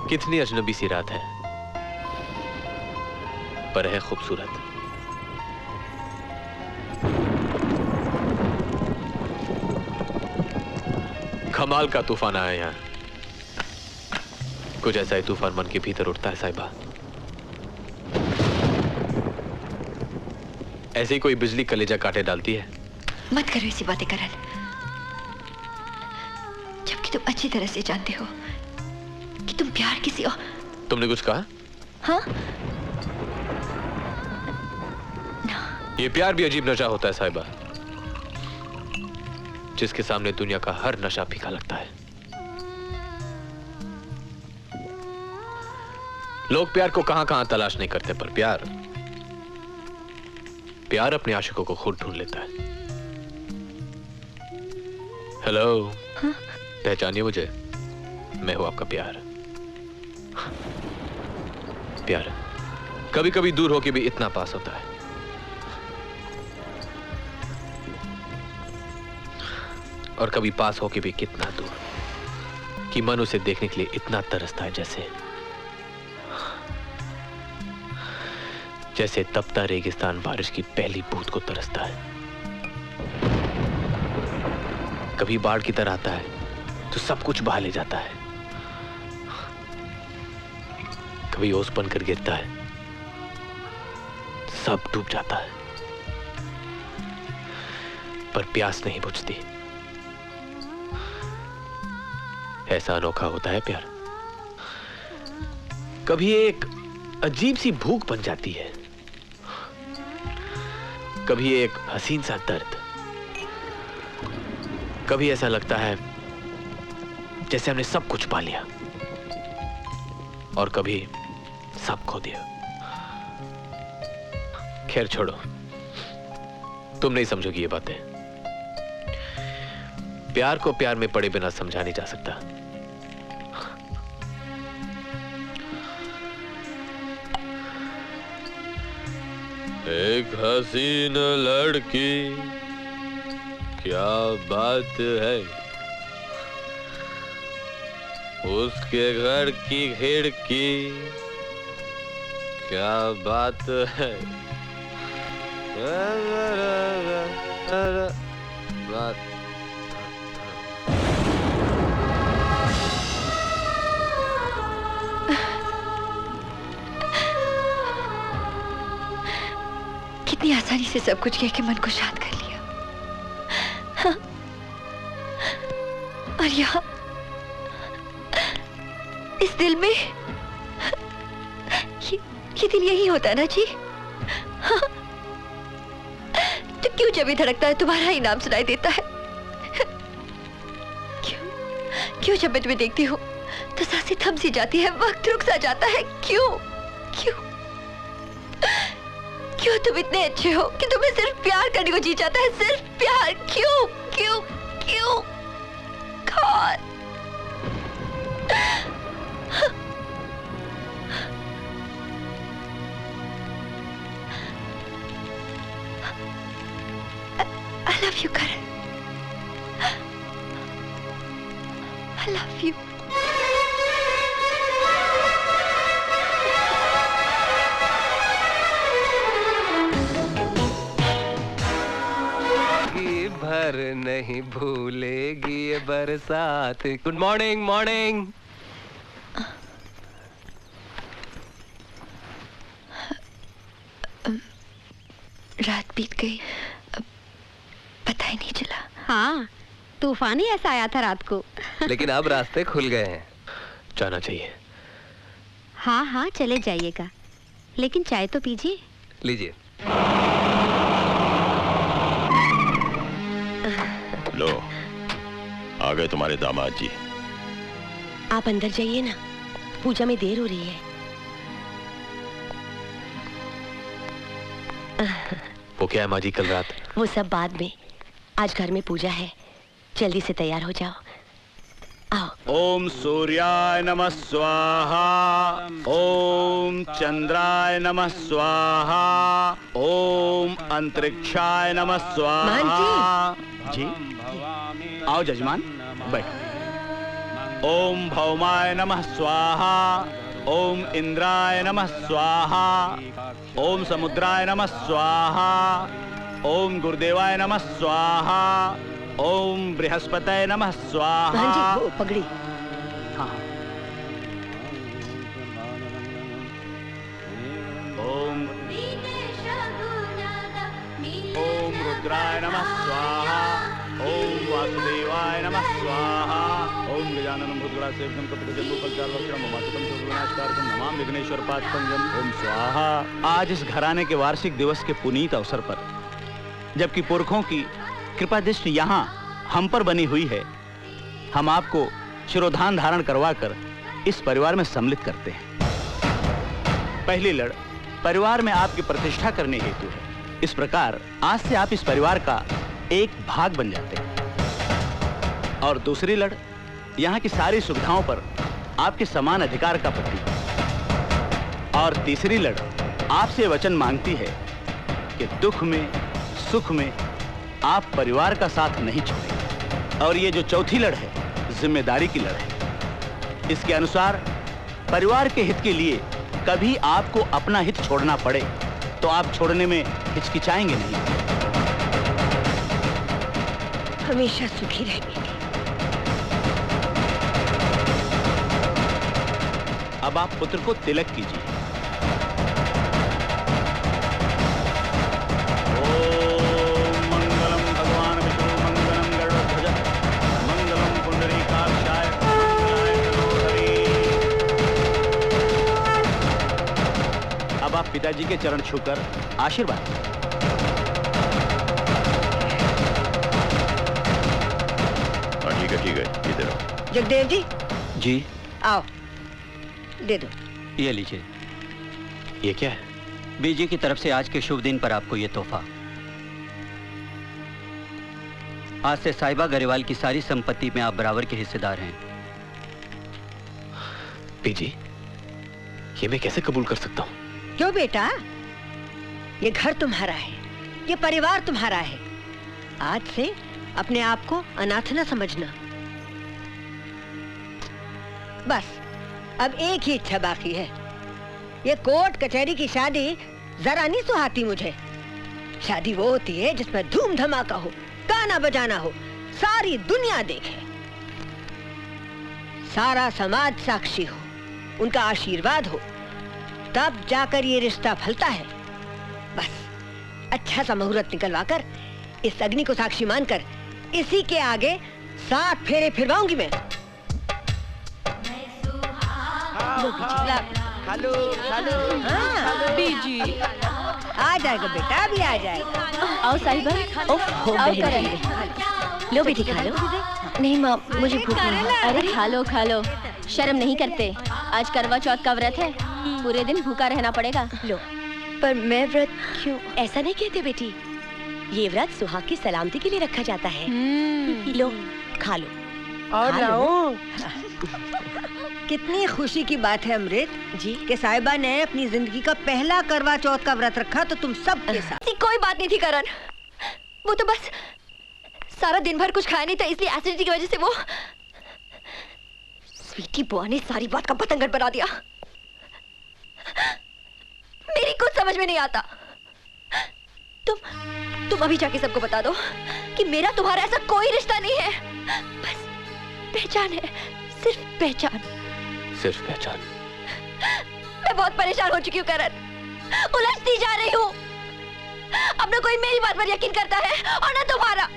कितनी अजनबी सी रात है, पर है खूबसूरत। कमाल का तूफान आया यहाँ। कुछ ऐसा ही तूफान मन के भीतर उठता है साहिबा। ऐसे ही कोई बिजली कलेजा काटे डालती है। मत करो ऐसी बातें करण, जबकि तुम अच्छी तरह से जानते हो कि तुम प्यार किसी और। तुमने कुछ कहा? हाँ? ये प्यार भी अजीब नशा होता है साहिबा, जिसके सामने दुनिया का हर नशा फीका लगता है। लोग प्यार को कहां कहां तलाश नहीं करते, पर प्यार अपने आशिकों को खुद ढूंढ लेता है। हेलो, हाँ? पहचानिए मुझे, मैं हूं आपका प्यार। प्यार कभी कभी दूर होके भी इतना पास होता है। और कभी पास होके भी कितना दूर कि मन उसे देखने के लिए इतना तरसता है, जैसे तपता रेगिस्तान बारिश की पहली बूंद को तरसता है। कभी बाढ़ की तरह आता है तो सब कुछ बहा ले जाता है, कभी ओस बनकर गिरता है, सब डूब जाता है, पर प्यास नहीं बुझती। ऐसा अनोखा होता है प्यार। कभी एक अजीब सी भूख बन जाती है, कभी एक हसीन सा दर्द, कभी ऐसा लगता है जैसे हमने सब कुछ पा लिया, और कभी सब खो दिया। खैर छोड़ो, तुम नहीं समझोगी ये बातें। प्यार को प्यार में पड़े बिना समझा नहीं जा सकता। एक हसीन लड़की, क्या बात है, उसके घर की खिड़की, क्या बात है, बात। कितनी आसानी से सब कुछ कह के मन को शांत कर लिया। हाँ? और यहाँ इस दिल में ये दिल यही होता है ना जी? हाँ? तो क्यों जब भी धड़कता है तुम्हारा ही नाम सुनाई देता है? क्यों जब मैं तुम्हें देखती हूँ तो सांसें थम सी जाती है, वक्त रुक सा जाता है? क्यों क्यों क्यों तुम इतने अच्छे हो कि तुम्हें सिर्फ प्यार करने को जी जाता है? सिर्फ प्यार। क्यों क्यों क्यों? God. I love you, Karan. I love you. भर नहीं भूलेगी ये बरसात। Good morning. मॉर्निंग। रात बीत गई, पता ही नहीं चला। हाँ, तूफान ही ऐसा आया था रात को। लेकिन अब रास्ते खुल गए हैं, जाना चाहिए। हाँ हाँ चले जाइएगा, लेकिन चाय तो पीजिए। लीजिए। लो, आ गए तुम्हारे दामाद जी। आप अंदर जाइए ना, पूजा में देर हो रही है। वो क्या है माँ जी कल रात? वो सब बाद में, आज घर में पूजा है, जल्दी से तैयार हो जाओ। आओ। ओम सूर्याय नमः स्वाहा, ओम चंद्राय नमः स्वाहा, ओम अंतरिक्षाय नमः स्वाहा। जी आओ जजमान, बैठो। ओम भौमाय नमः स्वाहा, ओम इंद्राय नमः स्वाहा, ओम समुद्राय नमः स्वाहा, ओम गुरुदेवाय नमः स्वाहा, ओम बृहस्पतये नमः स्वाहा। हाँ जी, वो पगड़ी। हाँ। ओम रुद्राय नमः स्वाहा, ओम वासुदेवाय नमः स्वाहा, ओम गजाननं भूतगणासेवितं कपितजम्बूफलचारुभक्षणं ममातुकं शोभनाशकारकं नमामि विघ्नेश्वर पादपंकजं। ओम स्वाहा। आज इस घराने के वार्षिक दिवस के पुनीत अवसर पर, जबकि पुरखों की कृपा दृष्टि यहाँ हम पर बनी हुई है, हम आपको शिरोधान धारण करवाकर इस परिवार में सम्मिलित करते हैं। पहली लड़ परिवार में आपकी प्रतिष्ठा करने हेतु है। इस प्रकार आज से आप इस परिवार का एक भाग बन जाते हैं। और दूसरी लड़ यहाँ की सारी सुविधाओं पर आपके समान अधिकार का प्रतीक। और तीसरी लड़ आपसे वचन मांगती है कि दुख में सुख में आप परिवार का साथ नहीं छोड़ेंगे। और ये जो चौथी लड़ है, जिम्मेदारी की लड़ है। इसके अनुसार परिवार के हित के लिए कभी आपको अपना हित छोड़ना पड़े तो आप छोड़ने में हिचकिचाएंगे नहीं। हमेशा सुखी रहेंगे। अब आप पुत्र को तिलक कीजिए। ओम मंगलम भगवान विष्णु मंगलम गरुड़ध्वज मंगलम पुंडरीकाक्षाय मंगलाय तनोहरि। अब आप पिताजी के चरण छूकर आशीर्वाद। ठीक है, इधर आओ। जगदेव जी जी आओ, दे दो। ये लीजिए। ये क्या है? बीजी की तरफ से आज के शुभ दिन पर आपको ये तोहफा। आज से साहिबा गरेवाल की सारी संपत्ति में आप बराबर के हिस्सेदार हैं। बीजी, ये मैं कैसे कबूल कर सकता हूँ? क्यों बेटा, ये घर तुम्हारा है, ये परिवार तुम्हारा है। आज से अपने आप को अनाथ न समझना। बस अब एक ही इच्छा बाकी है। ये कोर्ट कचहरी की शादी जरा नहीं सुहाती मुझे। शादी वो होती है जिसमें धूम धमाका हो, गाना बजाना हो, सारी दुनिया देखे, सारा समाज साक्षी हो, उनका आशीर्वाद हो, तब जाकर ये रिश्ता फलता है। बस अच्छा सा मुहूर्त निकलवाकर इस अग्नि को साक्षी मानकर इसी के आगे 7 फेरे फिरवाऊंगी मैं। खालो खालो बीजी आ जाएगा बेटा, अभी आ जाएगा। आओ साहिबा, आओ करण। लो बेटी खा लो। नहीं माँ, मुझे भूख नहीं है। अरे खा लो, शर्म नहीं करते? आज करवा चौथ का व्रत है, पूरे दिन भूखा रहना पड़ेगा। लो। पर मैं व्रत क्यों? ऐसा नहीं कहते बेटी, ये व्रत सुहाग की सलामती के लिए रखा जाता है। लो खा लो। और लाओ। कितनी खुशी की बात है अमृत जी कि साहिबा ने अपनी जिंदगी का पहला करवा चौथ का व्रत रखा, तो तुम सब के साथ। कोई बात नहीं थी करण, वो तो बस सारा दिन भर कुछ खाया नहीं था, इसलिए एसिडिटी की वजह से वो स्वीटी बुआ ने सारी बात का पतंगड़ बना दिया। मेरी कुछ समझ में नहीं आता। तुम अभी जाके सबको बता दो कि मेरा तुम्हारा ऐसा कोई रिश्ता नहीं है। बस पहचान है, सिर्फ पहचान। सिर्फ पहचान। मैं बहुत परेशान हो चुकी हूँ करण, उलझती जा रही हूँ। अब ना कोई मेरी बात पर यकीन करता है और ना तुम्हारा।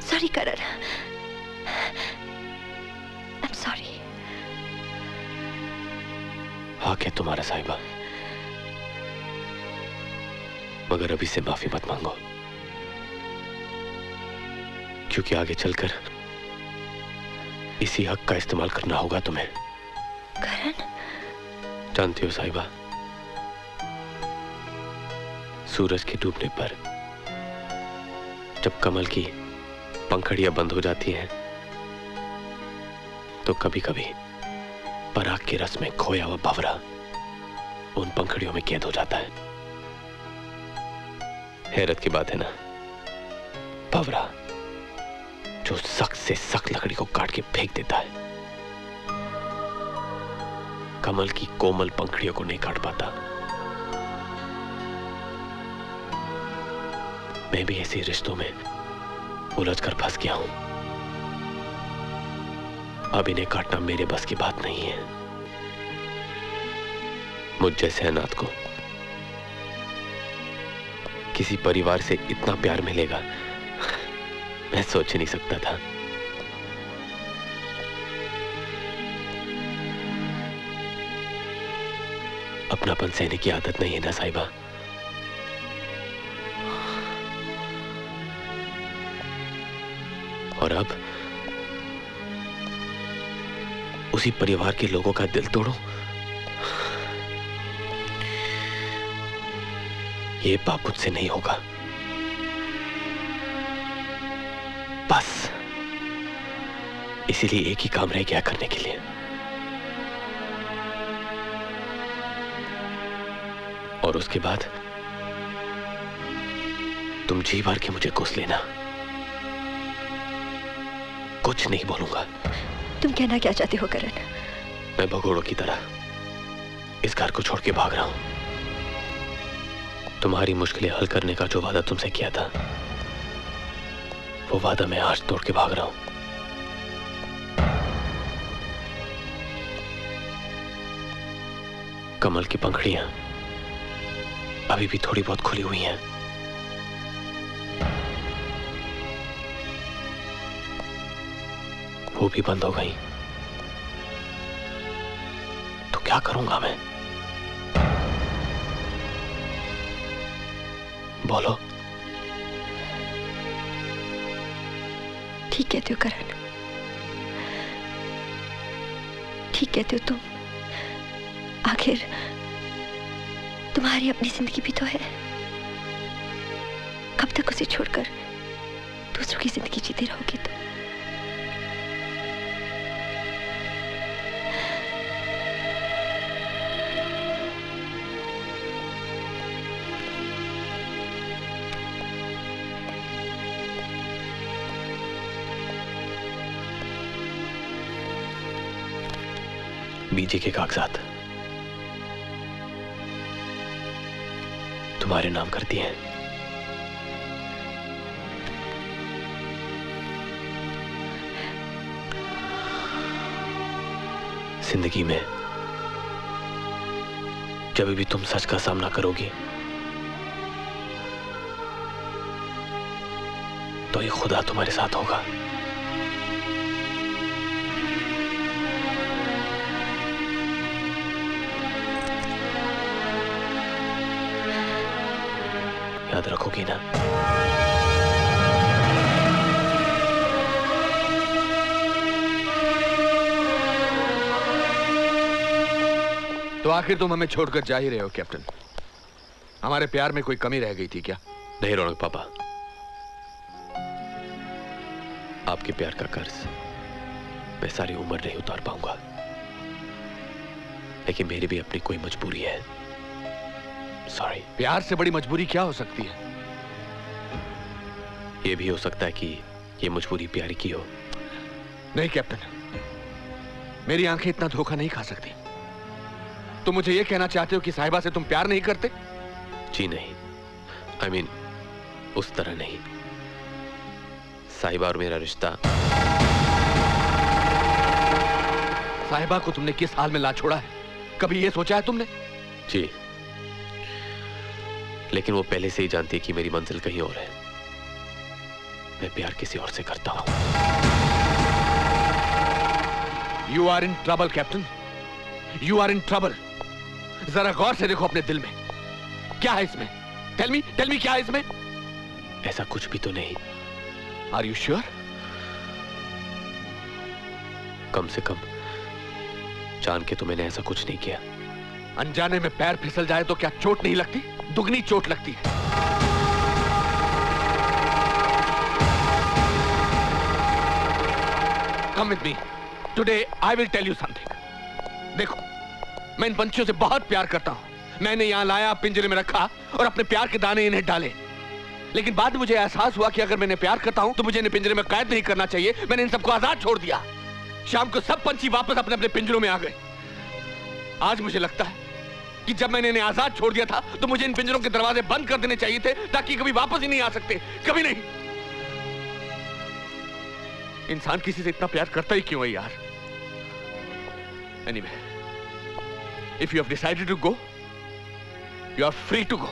Sorry Karan, I am sorry. हाँ क्या तुम्हारा साहिबा, मगर अभी से माफी मत मांगो, क्योंकि आगे चलकर इसी हक का इस्तेमाल करना होगा तुम्हें। करण, जानती हो साहिबा, सूरज के डूबने पर जब कमल की पंखड़ियां बंद हो जाती हैं, तो कभी कभी पराग के रस में खोया हुआ भंवरा उन पंखड़ियों में कैद हो जाता है। हैरत की बात है ना, भंवरा जो सख्त से सख्त लकड़ी को काट के फेंक देता है, कमल की कोमल पंखुड़ियों को नहीं काट पाता। मैं भी ऐसे रिश्तों में उलझकर फंस गया हूं। अब इन्हें काटना मेरे बस की बात नहीं है। मुझ जैसे अनाथ को किसी परिवार से इतना प्यार मिलेगा, मैं सोच नहीं सकता था। अपनापन सहने की आदत नहीं है ना साहिबा। और अब उसी परिवार के लोगों का दिल तोड़ो, ये पाप मुझसे नहीं होगा। बस इसीलिए एक ही काम रह गया करने के लिए, और उसके बाद तुम जी भर के मुझे कोस लेना। कुछ नहीं बोलूंगा। तुम कहना क्या चाहते हो करण? मैं भगोड़ों की तरह इस घर को छोड़ के भाग रहा हूं। तुम्हारी मुश्किलें हल करने का जो वादा तुमसे किया था, वो वादा मैं आज तोड़ के भाग रहा हूं। कमल की पंखुड़ियां अभी भी थोड़ी बहुत खुली हुई हैं। वो भी बंद हो गई तो क्या करूंगा मैं? बोलो। ठीक कहते हो करण, ठीक कहते हो तुम। आखिर तुम्हारी अपनी जिंदगी भी तो है। कब तक उसे छोड़कर दूसरों की जिंदगी जीते रहोगे तुम? बीजे के कागजात तुम्हारे नाम कर दिए हैं। जिंदगी में जब भी तुम सच का सामना करोगी तो ये खुदा तुम्हारे साथ होगा। याद रखोगी ना? तो आखिर तुम हमें छोड़कर जा ही रहे हो कैप्टन। हमारे प्यार में कोई कमी रह गई थी क्या? नहीं रौनक पापा, आपके प्यार का कर्ज मैं सारी उम्र नहीं उतार पाऊंगा, लेकिन मेरी भी अपनी कोई मजबूरी है। सॉरी। प्यार से बड़ी मजबूरी क्या हो सकती है? यह भी हो सकता है कि यह मजबूरी प्यार की हो। नहीं कैप्टन, मेरी आंखें इतना धोखा नहीं खा सकती। तुम मुझे यह कहना चाहते हो कि साहिबा से तुम प्यार नहीं करते? जी नहीं, I mean, उस तरह नहीं। साहिबा और मेरा रिश्ता। साहिबा को तुमने किस हाल में ला छोड़ा है, कभी यह सोचा है तुमने? जी, लेकिन वो पहले से ही जानती है कि मेरी मंजिल कहीं और है। मैं प्यार किसी और से करता हूं। You are in trouble, captain. You are in trouble। जरा गौर से देखो अपने दिल में, क्या है इसमें? Tell me क्या है इसमें? ऐसा कुछ भी तो नहीं। Are you sure? कम से कम जान के तो मैंने ऐसा कुछ नहीं किया। अनजाने में पैर फिसल जाए तो क्या चोट नहीं लगती? दुगनी चोट लगती है। Come with me. Today I will tell you something. देखो, मैं इन पंछियों से बहुत प्यार करता हूं। मैंने यहां लाया, पिंजरे में रखा और अपने प्यार के दाने इन्हें डाले। लेकिन बाद में मुझे एहसास हुआ कि अगर मैंने प्यार करता हूं तो मुझे इन्हें पिंजरे में कैद नहीं करना चाहिए। मैंने इन सबको आजाद छोड़ दिया। शाम को सब पंछी वापस अपने अपने पिंजरों में आ गए। आज मुझे लगता है कि जब मैंने इन्हें आजाद छोड़ दिया था तो मुझे इन पिंजरों के दरवाजे बंद कर देने चाहिए थे, ताकि कभी वापस ही नहीं आ सकते, कभी नहीं। इंसान किसी से इतना प्यार करता ही क्यों है यार? Anyway, if you have decided to go, you are free to go.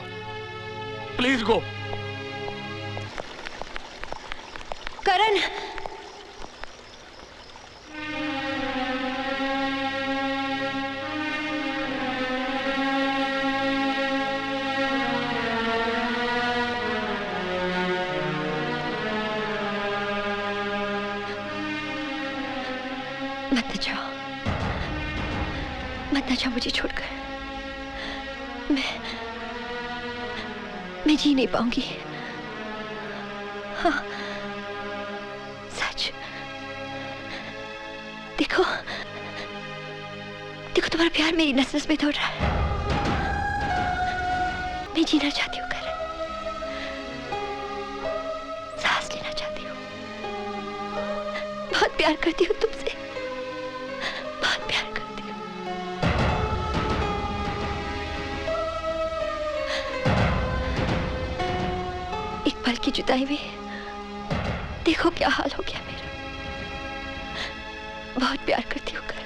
Please go. करण, मत ना जाओ मुझे छोड़कर। मैं जी नहीं पाऊंगी। हाँ, सच। देखो तुम्हारा प्यार मेरी नस नस में दौड़ रहा है। मैं जीना चाहती हूँ करण, सांस लेना चाहती हूँ। बहुत प्यार करती हूँ तुमसे, बहुत प्यार करती हूँ। एक पल की जुदाई में देखो क्या हाल हो गया मेरा। बहुत प्यार करती हूँ करण।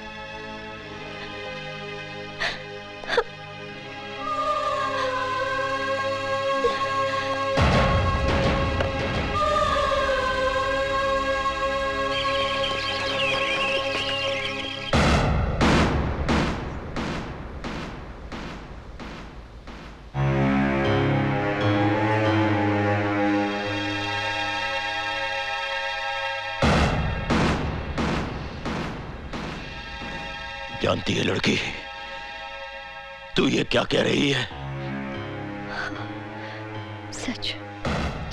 जानती है लड़की, तू ये क्या कह रही है? सच।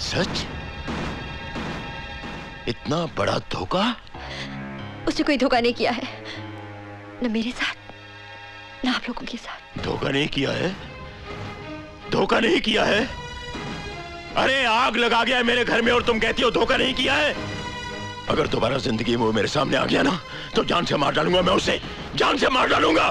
सच? इतना बड़ा धोखा? उसने कोई धोखा नहीं किया है, न मेरे साथ न आप लोगों के साथ। धोखा नहीं किया है? धोखा नहीं किया है? अरे आग लगा गया है मेरे घर में और तुम कहती हो धोखा नहीं किया है? अगर दोबारा जिंदगी में वो मेरे सामने आ गया ना तो जान से मार डालूंगा मैं उसे, जान से मार डालूंगा।